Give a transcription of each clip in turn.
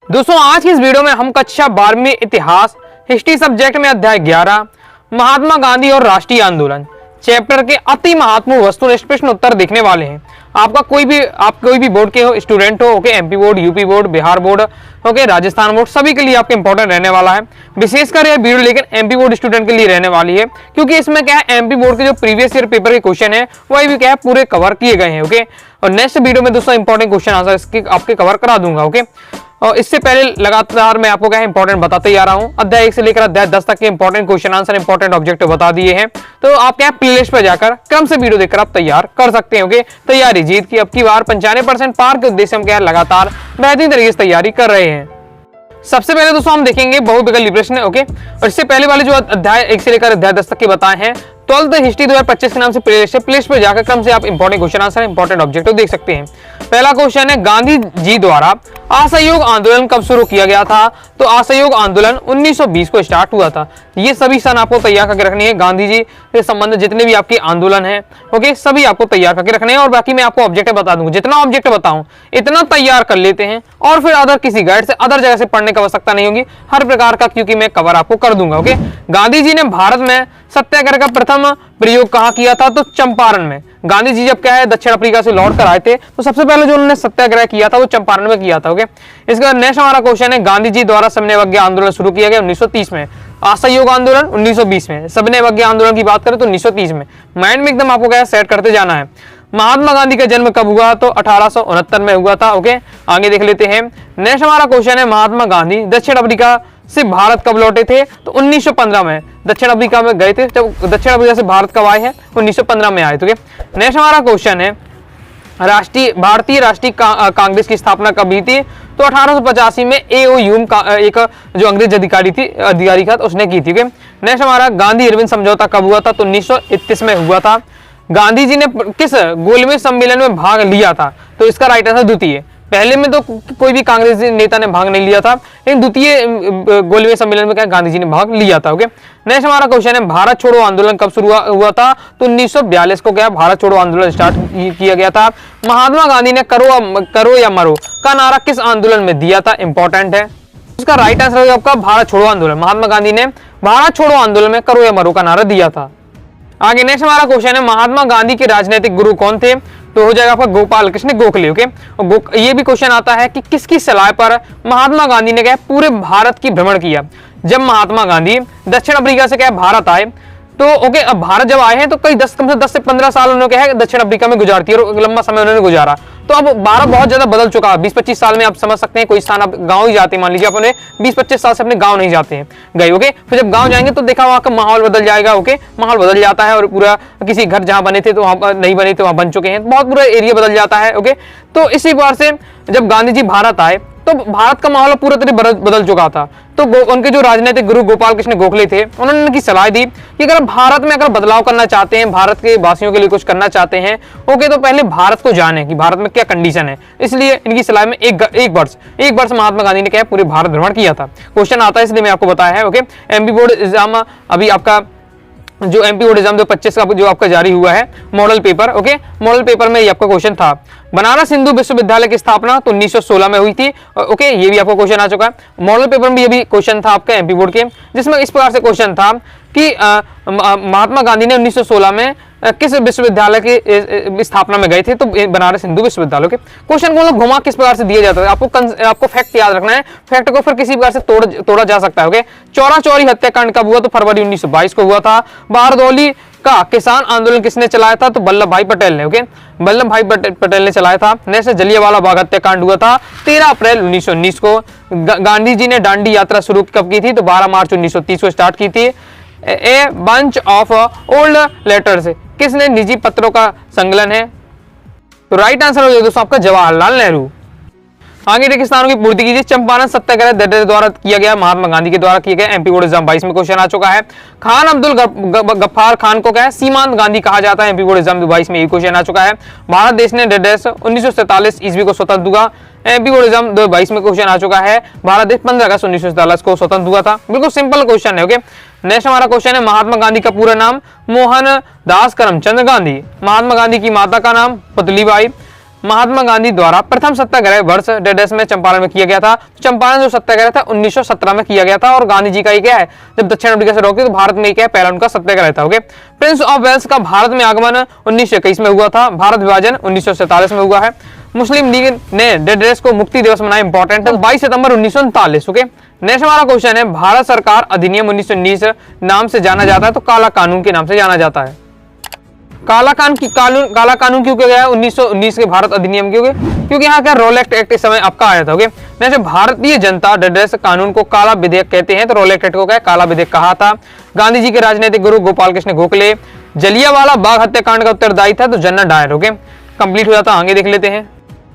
दोस्तों आज की इस वीडियो में हम कक्षा 12वीं इतिहास हिस्ट्री सब्जेक्ट में अध्याय 11 महात्मा गांधी और राष्ट्रीय आंदोलन चैप्टर के अति महत्वपूर्ण वस्तुनिष्ठ प्रश्न उत्तर देखने वाले हैं। आप कोई भी बोर्ड के हो स्टूडेंट हो, okay, MP board, UP board, Bihar board, okay, Rajasthan board, सभी के लिए आपके इंपॉर्टेंट रहने वाला है। विशेषकर यह वीडियो लेकिन एमपी बोर्ड स्टूडेंट के लिए रहने वाली है, क्योंकि इसमें क्या है, एमपी बोर्ड के जो प्रीवियस ईयर पेपर के क्वेश्चन है वही भी क्या है पूरे कवर किए गए हैं। ओके, और नेक्स्ट वीडियो में दोस्तों इंपॉर्टेंट क्वेश्चन आंसर इसके आपके कवर करा दूंगा। ओके, और इससे पहले लगातार मैं आपको क्या है इंपॉर्टेंट बताते ही आ रहा हूं। अध्याय 1 से लेकर अध्याय 10 तक के important question answer, important objective बता दिए हैं, तो आप क्या प्लेलिस्ट पर जाकर क्रम से वीडियो देखकर आप तैयार कर सकते हैं। ओके, तैयारी जीत की अब की बार 95% पार के उद्देश्य हम क्या है लगातार बेहतरीन तरीके से तैयारी कर रहे हैं। सबसे पहले दोस्तों हम देखेंगे बहुविकल्पी प्रश्न। ओके, और इससे पहले वाले जो अध्याय 1 से लेकर अध्याय 10 तक के बताए हैं 12th हिस्ट्री 2025 के नाम से प्लेलिस्ट पर जाकर क्रम से आप important question answer, important objective देख सकते हैं। पहला क्वेश्चन है, गांधी जी द्वारा असहयोग आंदोलन कब शुरू किया गया था? तो असहयोग आंदोलन 1920 को स्टार्ट हुआ था। ये सभी सन आपको तैयार करके रखनी है। गांधी जी से संबंधित जितने भी आपके आंदोलन है, ओके, सभी आपको तैयार करके रखने हैं। और बाकी मैं आपको ऑब्जेक्टिव बता दूंगा, जितना ऑब्जेक्टिव बताऊं इतना तैयार कर लेते हैं, और फिर अदर किसी गाइड से अदर जगह से पढ़ने की आवश्यकता नहीं होगी हर प्रकार का, क्योंकि मैं कवर आपको कर दूंगा। ओके, गांधी जी ने भारत में सत्याग्रह का प्रथम प्रयोग कहाँ किया था? तो चंपारण में। गांधी जी जब क्या है दक्षिण अफ्रीका से लौट कर आए थे तो सबसे पहले जो उन्होंने सत्याग्रह किया था वो चंपारण में किया था। ओके, इसका नेक्स्ट हमारा क्वेश्चन है, गांधी जी द्वारा सबने अवज्ञा आंदोलन शुरू किया गया 1930 में, असहयोग आंदोलन 1920 में, सबने अवज्ञा आंदोलन की बात करें तो 1930 में। माइंड में एकदम आपको क्या सेट करते जाना है। महात्मा गांधी का जन्म कब हुआ? तो 1869 में हुआ था। ओके, आगे देख लेते हैं। नेक्स्ट हमारा क्वेश्चन है, महात्मा गांधी दक्षिण अफ्रीका से भारत कब लौटे थे? तो 1915 में दक्षिण अफ्रीका में गए थे। जब दक्षिण अफ्रीका से भारत कब आए हैं? 1915 में आए थे। नेक्स्ट हमारा क्वेश्चन है, भारतीय राष्ट्रीय कांग्रेस की स्थापना कब हुई थी? तो 1885 में A.O. ह्यूम का एक जो अंग्रेज अधिकारी था उसने की थी। नेक्स्ट हमारा, गांधी इरविन समझौता कब हुआ था? तो 1931 में हुआ था। गांधी जी ने किस गोलमेज सम्मेलन में भाग लिया था? तो इसका राइट आंसर द्वितीय। पहले में तो कोई भी कांग्रेस नेता ने भाग नहीं लिया था, लेकिन द्वितीय गोलमेज सम्मेलन में क्या गांधी जी ने भाग लिया था। ओके, नेक्स्ट हमारा क्वेश्चन है, भारत छोड़ो आंदोलन कब शुरू हुआ था? तो 1942 को क्या भारत छोड़ो आंदोलन स्टार्ट किया गया था। महात्मा गांधी ने करो या मरो का नारा किस आंदोलन में दिया था? इंपॉर्टेंट है। उसका राइट आंसर होगा आपका भारत छोड़ो आंदोलन। महात्मा गांधी ने भारत छोड़ो आंदोलन में करो या मरो का नारा दिया था। आगे नेक्स्ट हमारा क्वेश्चन है, महात्मा गांधी के राजनीतिक गुरु कौन थे? तो हो जाएगा आपका गोपाल कृष्ण गोखले। ओके, और ये भी क्वेश्चन आता है कि किसकी सलाह पर महात्मा गांधी ने क्या पूरे भारत की भ्रमण किया? जब महात्मा गांधी दक्षिण अफ्रीका से क्या भारत आए तो ओके, अब भारत जब आए हैं तो कम से 10 से 15 साल उन्होंने क्या है दक्षिण अफ्रीका में गुजारती है, और लंबा समय उन्होंने गुजारा। तो अब भारत बहुत ज्यादा बदल चुका है। 20-25 साल में आप समझ सकते हैं कोई स्थान आप गांव ही जाते हैं, मान लीजिए अपने 20-25 साल से अपने गांव नहीं जाते हैं गए। ओके, फिर जब गांव जाएंगे तो देखा वहां का माहौल बदल जाएगा। ओके, माहौल बदल जाता है, और पूरा किसी घर जहां बने थे तो वहां नहीं बने थे वहां बन चुके हैं, बहुत पूरा एरिया बदल जाता है। ओके, तो इसी बार से जब गांधी जी भारत आए तो भारत का माहौल पूरा तरह बदल चुका था। तो उनके जो राजनीतिक गुरु गोपाल कृष्ण गोखले थे उन्होंने उनकी सलाह दी कि अगर भारत में अगर बदलाव करना चाहते हैं, भारत के वासियों के लिए कुछ करना चाहते हैं, ओके, तो पहले भारत को जाने कि भारत में क्या कंडीशन है। इसलिए इनकी सलाह में एक वर्ष महात्मा गांधी ने क्या पूरे भारत भ्रमण किया था। क्वेश्चन आता है इसलिए मैं आपको बताया है। ओके, एमपी बोर्ड एग्जाम अभी आपका जो एमपी बोर्ड एग्जाम 2025 का जो आपका जारी हुआ है model paper. Okay, model paper में ये आपका क्वेश्चन था, बनारस हिंदू विश्वविद्यालय की स्थापना तो 1916 में हुई थी। ओके, ये भी आपको क्वेश्चन आ चुका है। मॉडल पेपर में ये भी क्वेश्चन था आपका एमपी बोर्ड के, जिसमें इस प्रकार से क्वेश्चन था कि महात्मा गांधी ने 1916 में किस विश्वविद्यालय की स्थापना में गए थे? तो बनारस हिंदू विश्वविद्यालय के। क्वेश्चन को घुमा किस प्रकार से दिया जाता है, आपको फैक्ट याद रखना है। फैक्ट को फिर किसी प्रकार से तोड़ा जा सकता है। ओके, चौरा चौरी हत्याकांड कब हुआ? तो फरवरी 1922 को हुआ था। बारदौली का किसान आंदोलन किसने चलाया था? तो वल्लभ भाई पटेल ने। ओके, वल्लभ भाई पटेल ने चलाया था। नेक्स्ट जलियांवाला बाग हत्याकांड हुआ था 13 अप्रैल 1919 को। गांधी जी ने दांडी यात्रा शुरू कब की थी? तो 12 मार्च 1930 को स्टार्ट की थी। A bunch of old letters किसने निजी पत्रों का संकलन है? तो राइट आंसर हो जाएगा दोस्तों आपका जवाहरलाल नेहरू। आगे रेगिस्तानों की पूर्ति कीजिए। चंपारण सत्याग्रह द्वारा किया गया, महात्मा गांधी के द्वारा किया गया। एमपी बोर्ड एग्जाम 22 में क्वेश्चन आ चुका है। खान अब्दुल गफ्फार खान को क्या है सीमांत गांधी कहा जाता है? एमपी बोर्ड एग्जाम 22 में ये क्वेश्चन आ चुका है। भारत देश ने 1947 ईस्वी को स्वतंत्र हुआ। एमपी बोर्ड एग्जाम 22 में क्वेश्चन आ चुका है। भारत देश 15 अगस्त 1947 को स्वतंत्र हुआ था। बिल्कुल सिंपल क्वेश्चन है। ओके, नेक्स्ट हमारा क्वेश्चन है, महात्मा गांधी का पूरा नाम मोहन दास करमचंद गांधी। महात्मा गांधी की माता का नाम पुतलीबाई। महात्मा गांधी द्वारा प्रथम सत्याग्रह वर्ष डेडेस में चंपारण में किया गया था। चंपारण जो सत्याग्रह था 1917 में किया गया था और गांधी जी का ये क्या है, जब दक्षिण अफ्रीका से रोके तो भारत में क्या है, पहला उनका सत्याग्रह था। ओके, प्रिंस ऑफ वेल्स का भारत में आगमन 1921 में हुआ था। भारत विभाजन 1947 में हुआ है। मुस्लिम लीग ने डेडेस को मुक्ति दिवस मनाया, इंपॉर्टेंट है, 22 सितंबर 1939। ओके, नेक्स्ट हमारा क्वेश्चन है, भारत सरकार अधिनियम 1919 नाम से जाना जाता है तो काला कानून के नाम से जाना जाता है। काला कानून क्यों किया गया है 1919 के भारत अधिनियम क्योंकि यहाँ क्या रोलेक्ट एक्ट इस समय आपका आया था। ओके, जैसे भारतीय जनता डेडेस कानून को काला विधेयक कहते हैं तो रोलेक्ट एक्ट को क्या काला विधेयक कहा था। गांधी जी के राजनीतिक गुरु गोपाल कृष्ण गोखले, जलियांवाला बाग हत्याकांड का उत्तरदायी था तो जनरल डायर। ओके, कंप्लीट हो जाता, आगे देख लेते हैं।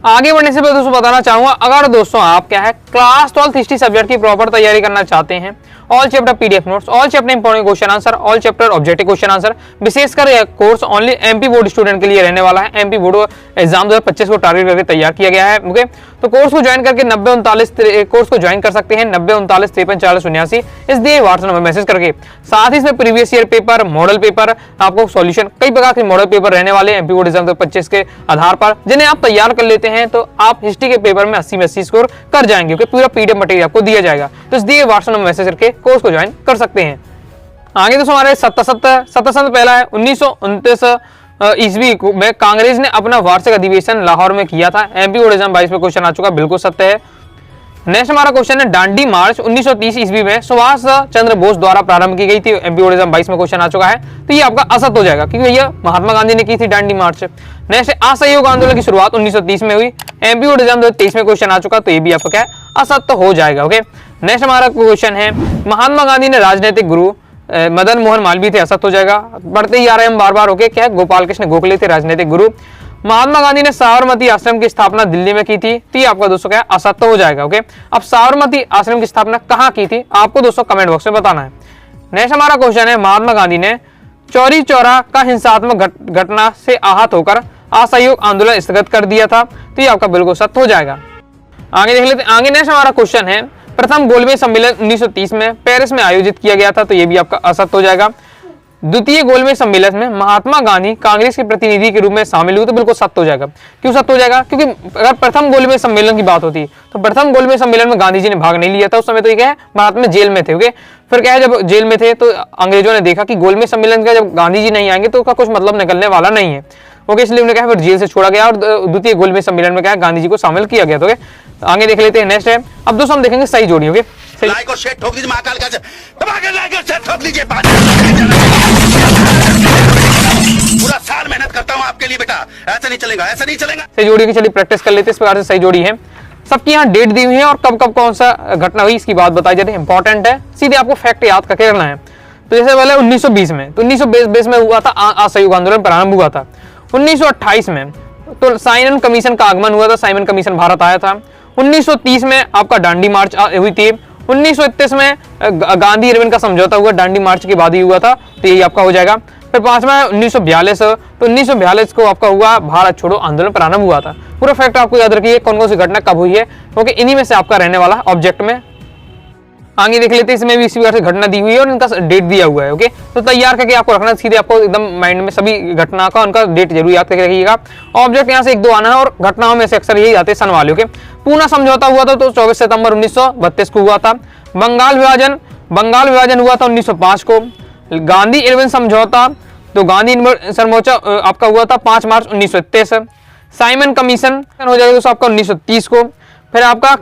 आगे बढ़ने से पहले दोस्तों बताना चाहूंगा, अगर दोस्तों आप क्या है क्लास 12 हिस्ट्री सब्जेक्ट की प्रॉपर तैयारी करना चाहते हैं, all chapter PDF notes, all chapter important question answer, all chapter objective question answer, विशेषकर यह course only MP board student के लिए रहने वाला है। एमपी बोर्ड एग्जाम 2025 को टारगेट करके तैयार किया गया है। ओके, तो कोर्स को ज्वाइन करके 9039 कोर्स को ज्वाइन कर सकते हैं 9039534079 इस दिए व्हाट्सएप नंबर मैसेज करके। साथ ही इसमें previous year paper, model paper, आपको सॉल्यूशन, कई प्रकार के मॉडल पेपर रहने वाले एमपी बोर्ड एग्जाम 2025 के आधार पर, जिन्हें आप तैयार कर लेते हैं तो आप हिस्ट्री के पेपर में 80 में 80 स्कोर कर जाएंगे। क्योंकि पूरा पीडीएफ मटेरियल आपको दिया जाएगा, तो इस दिए व्हाट्सएप नंबर मैसेज करके कोर्स को ज्वाइन कर सकते हैं। आगे दोस्तों हमारे सत्ता पहला है 1929 ईस्वी में कांग्रेस ने अपना वार्षिक अधिवेशन लाहौर में किया था। एमपी बोर्ड एग्जाम 22 में क्वेश्चन आ चुका, बिल्कुल सत्य है। नेक्स्ट हमारा क्वेश्चन है, दांडी मार्च 1930 ईस्वी में सुभाष चंद्र बोस द्वारा प्रारंभ की गई थी। एमपी बोर्ड एग्जाम 22 में क्वेश्चन आ चुका है, तो ये आपका असत्य हो जाएगा क्योंकि भैया महात्मा गांधी ने की थी दांडी मार्च। नेक्स्ट असहयोग आंदोलन की शुरुआत 1930 में हुई। एमपी बोर्ड एग्जाम 2023 में क्वेश्चन आ चुका, तो ये भी आपका क्या है असत्य हो जाएगा। ओके, नेक्स्ट हमारा क्वेश्चन है, महात्मा गांधी ने राजनीतिक गुरु मदन मोहन मालवीय थे, असत्य हो जाएगा। बढ़ते ही आ रहे हैं हम बार बार। ओके, क्या है, गोपाल कृष्ण गोखले थे राजनीतिक गुरु। महात्मा गांधी ने साबरमती आश्रम की स्थापना दिल्ली में की थी, तो ये आपका दोस्तों क्या असत्य हो जाएगा। ओके, अब साबरमती आश्रम की स्थापना कहाँ की थी आपको दोस्तों कमेंट बॉक्स में बताना है। नेक्स्ट हमारा क्वेश्चन है, महात्मा गांधी ने चौरी चौरा का हिंसात्मक घटना से आहत होकर असहयोग आंदोलन स्थगित कर दिया था, तो ये आपका बिल्कुल सत्य हो जाएगा। आगे देख लेते हैं। आगे नेक्स्ट हमारा क्वेश्चन है, प्रथम गोलमेज सम्मेलन 1930 में पेरिस में आयोजित किया गया था, तो ये भी आपका असत्य हो जाएगा। द्वितीय गोलमेज सम्मेलन में महात्मा गांधी कांग्रेस के प्रतिनिधि के रूप में शामिल हुए, तो बिल्कुल सत्य हो जाएगा। क्यों सत्य हो जाएगा? क्योंकि अगर प्रथम गोलमेज सम्मेलन की बात होती तो प्रथम गोलमेज सम्मेलन में गांधी जी ने भाग नहीं लिया था। उस समय तो ये क्या है, भारत में जेल में थे। ओके, फिर क्या है, जब जेल में थे तो अंग्रेजों ने देखा कि गोलमेज सम्मेलन का जब गांधी जी नहीं आएंगे तो उसका कुछ मतलब निकलने वाला नहीं है। ओके, इसलिए उन्हें क्या है, फिर जेल से छोड़ा गया और द्वितीय गोलमेज सम्मेलन में क्या है, गांधी जी को शामिल किया गया। तो आगे देख लेते हैं। नेक्स्ट है, अब दोस्तों हम देखेंगे सही जोड़ी। ओके, लाइक और शेयर ठोक दीजिए, महाकाल का दबा के लाइक और शेयर ठोक दीजिए। पूरा साल मेहनत करता हूं आपके लिए बेटा, ऐसा नहीं चलेगा, ऐसा नहीं चलेगा। सही जोड़ी की चलिए प्रैक्टिस कर लेते हैं। इस प्रकार से सही जोड़ी है, सबकी यहाँ डेट दी हुई है और कब कब कौन सा घटना हुई इसकी बात बताई जाती है। इंपॉर्टेंट है, सीधे आपको फैक्ट याद करके करना है। तो जैसे पहले 1920 में, तो 1920 में हुआ था असहयोग आंदोलन प्रारंभ हुआ था। 1928 में तो साइमन कमीशन का आगमन हुआ था, साइमन कमीशन भारत आया था। 1930 में आपका दांडी मार्च हुई थी। 1931 में गांधी इरविन का समझौता हुआ, दांडी मार्च के बाद ही हुआ था, तो यही आपका हो जाएगा। फिर पांचवा है 1942, तो 1942 को आपका हुआ भारत छोड़ो आंदोलन प्रारंभ हुआ था। पूरा फैक्ट आपको याद रखिए, कौन कौन सी घटना कब हुई है, क्योंकि इन्हीं में से आपका रहने वाला ऑब्जेक्ट में। आगे देख लेते हैं, इसमें भी इसी प्रकार से घटना दी हुई है और इनका डेट दिया हुआ है। ओके, तो तैयार करके आपको रखना, सीधे आपको एकदम माइंड में सभी घटना का उनका डेट जरूर याद करके रखिएगा। ऑब्जेक्ट यहाँ से एक दो आना है और घटनाओं में से अक्सर यही आते हैं सन वाले। ओके, पूना समझौता हुआ था तो 24 सितंबर 1932 को हुआ था। बंगाल विभाजन हुआ था 1905 को। गांधी इरविन समझौता, तो गांधी समझौता आपका हुआ था 5 मार्च 1933। साइमन कमीशन हो जाएगा दोस्तों आपका 1930 को। फिर आपका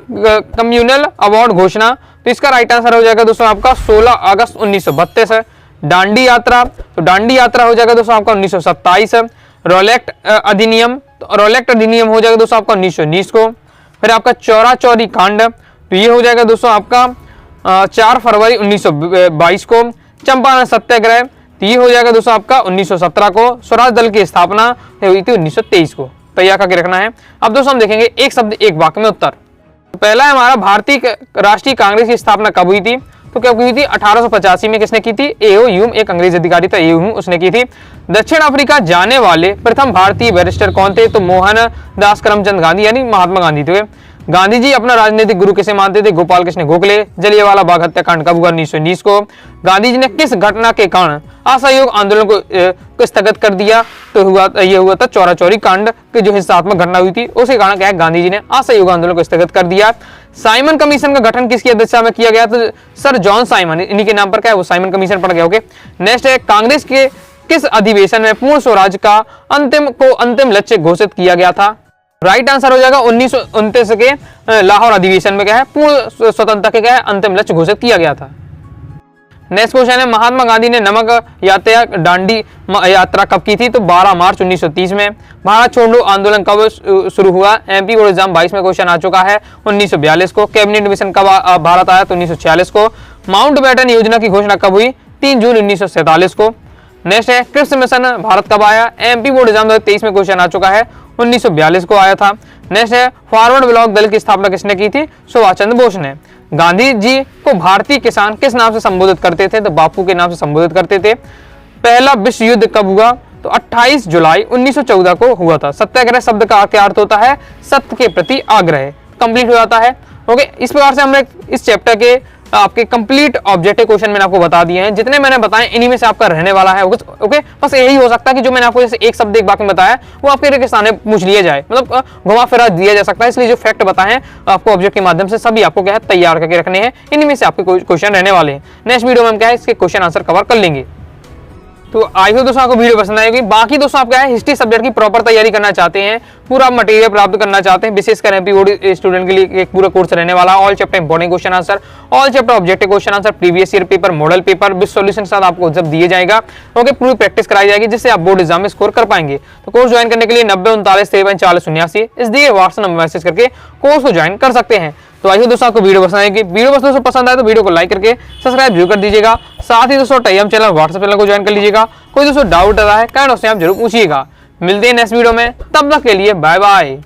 कम्युनल अवार्ड घोषणा, तो इसका राइट आंसर हो जाएगा दोस्तों आपका 16 अगस्त 1932 है। दांडी यात्रा, तो दांडी यात्रा हो जाएगा दोस्तों आपका 1927। रोलेक्ट अधिनियम, तो रोलेक्ट अधिनियम हो जाएगा दोस्तों आपका 1919 को। फिर आपका चौरा चौरी कांड, तो ये हो जाएगा दोस्तों आपका 4 फरवरी 1922 को। चंपारण सत्याग्रह, तो ये हो जाएगा दोस्तों आपका 1917 को। स्वराज दल की स्थापना हुई थी 1923 को। तैयार करके रखना है। अब दोस्तों हम देखेंगे एक शब्द एक वाक्य में उत्तर। तो पहला है हमारा, भारतीय राष्ट्रीय कांग्रेस की स्थापना कब हुई थी? तो कब हुई थी? 1885 में। किसने की थी? एओ ह्यूम, एक अंग्रेज अधिकारी था एओ ह्यूम, उसने की थी। दक्षिण अफ्रीका जाने वाले प्रथम भारतीय बैरिस्टर कौन थे? तो मोहन दास करमचंद गांधी, यानी महात्मा गांधी थे। गांधी जी अपना राजनीतिक गुरु किसे मानते थे? गोपाल कृष्ण गोखले। जलियांवाला बाग हत्याकांड कब हुआ? 1919 को। गांधी जी ने किस घटना के कारण असहयोग आंदोलन को को स्थगित कर दिया। तो ये हुआ था चौरा चौरी कांड की जो हिंसात्मक घटना हुई थी, उसी कारण क्या है गांधी जी ने असहयोग आंदोलन को स्थगित कर दिया। साइमन कमीशन का गठन किसकी अध्यक्षता में किया गया? तो सर जॉन साइमन, इन्हीं के नाम पर क्या है वो साइमन कमीशन पड़ गया। ओके, नेक्स्ट है कांग्रेस के किस अधिवेशन में पूर्ण स्वराज का अंतिम लक्ष्य घोषित किया गया था? राइट आंसर हो जाएगा 1929 के लाहौर अधिवेशन में क्या है पूर्ण स्वतंत्रता के क्या है अंतिम लक्ष्य घोषित किया गया था। नेक्स्ट क्वेश्चन है महात्मा गांधी ने नमक यात्रा दांडी यात्रा कब की थी? तो 12 मार्च 1930 में। भारत छोड़ो आंदोलन कब शुरू हुआ? एमपी बोर्ड एग्जाम 22 में क्वेश्चन आ चुका है 1942 को। कैबिनेट मिशन कब भारत आया? तो 1946 को। माउंट बैटन योजना की घोषणा कब हुई? 3 जून 1947 को। नेक्स्ट है क्रिप्स मिशन भारत कब आया? एमपी बोर्ड एग्जाम 2023 में क्वेश्चन आ चुका है 1942 को आया था। नेक्स्ट है फॉरवर्ड ब्लॉक दल की स्थापना किसने की थी? सुभाष चंद्र बोस ने। गांधी जी को भारतीय किसान किस नाम से संबोधित करते थे? तो बापू के नाम से संबोधित करते थे। पहला विश्व युद्ध कब हुआ? तो 28 जुलाई 1914 को हुआ था। सत्याग्रह शब्द का क्या अर्थ होता है? सत्य के प्रति आग्रह। कंप्लीट हो जाता है। ओके, इस प्रकार से हमने इस चैप्टर के आपके कंप्लीट ऑब्जेक्टिव क्वेश्चन मैंने आपको बता दिए हैं। जितने मैंने बताए इन्हीं में से आपका रहने वाला है। ओके, बस यही हो सकता है कि जो मैंने आपको जैसे एक शब्द एक वाक्य में बताया वो आपके सामने पूछ लिया जाए, मतलब घुमा फिरा दिया जा सकता है। इसलिए जो फैक्ट बताए हैं आपको ऑब्जेक्ट के माध्यम से सभी आपको क्या है तैयार करके रखने हैं। इन्हीं में से आपके क्वेश्चन रहने वाले हैं। नेक्स्ट वीडियो में हम क्या है इसके क्वेश्चन आंसर कवर कर लेंगे। तो आई होप दोस्तों आपको वीडियो पसंद आएगी। बाकी दोस्तों आप क्या है हिस्ट्री सब्जेक्ट की प्रॉपर तैयारी करना चाहते हैं, पूरा मटेरियल प्राप्त करना चाहते हैं, विशेषकर एमपी बोर्ड स्टूडेंट के लिए एक पूरा कोर्स रहने वाला है। All chapter important question answer, all chapter objective question answer, previous year paper, model paper with solution के साथ आपको जब दिए जाएगा। ओके, पूरी प्रैक्टिस कराई जाएगी जिससे आप बोर्ड एग्जाम में स्कोर कर पाएंगे। तो कोर्स ज्वाइन करने के लिए 90 39 53 40 79 इस दिए व्हाट्सएप नंबर मैसेज करके कोर्स को ज्वाइन कर सकते हैं। तो आइए दोस्तों आपको वीडियो पसंद आएगी। वीडियो बस दोस्तों पसंद आए तो वीडियो को लाइक करके सब्सक्राइब जरूर कर दीजिएगा। साथ ही दोस्तों टेलीग्राम चैनल व्हाट्सएप चैनल को ज्वाइन कर लीजिएगा। कोई दोस्तों डाउट आ रहा है कमेंट बॉक्स में आप जरूर पूछिएगा। मिलते हैं नेक्स्ट वीडियो में, तब तक के लिए बाय बाय।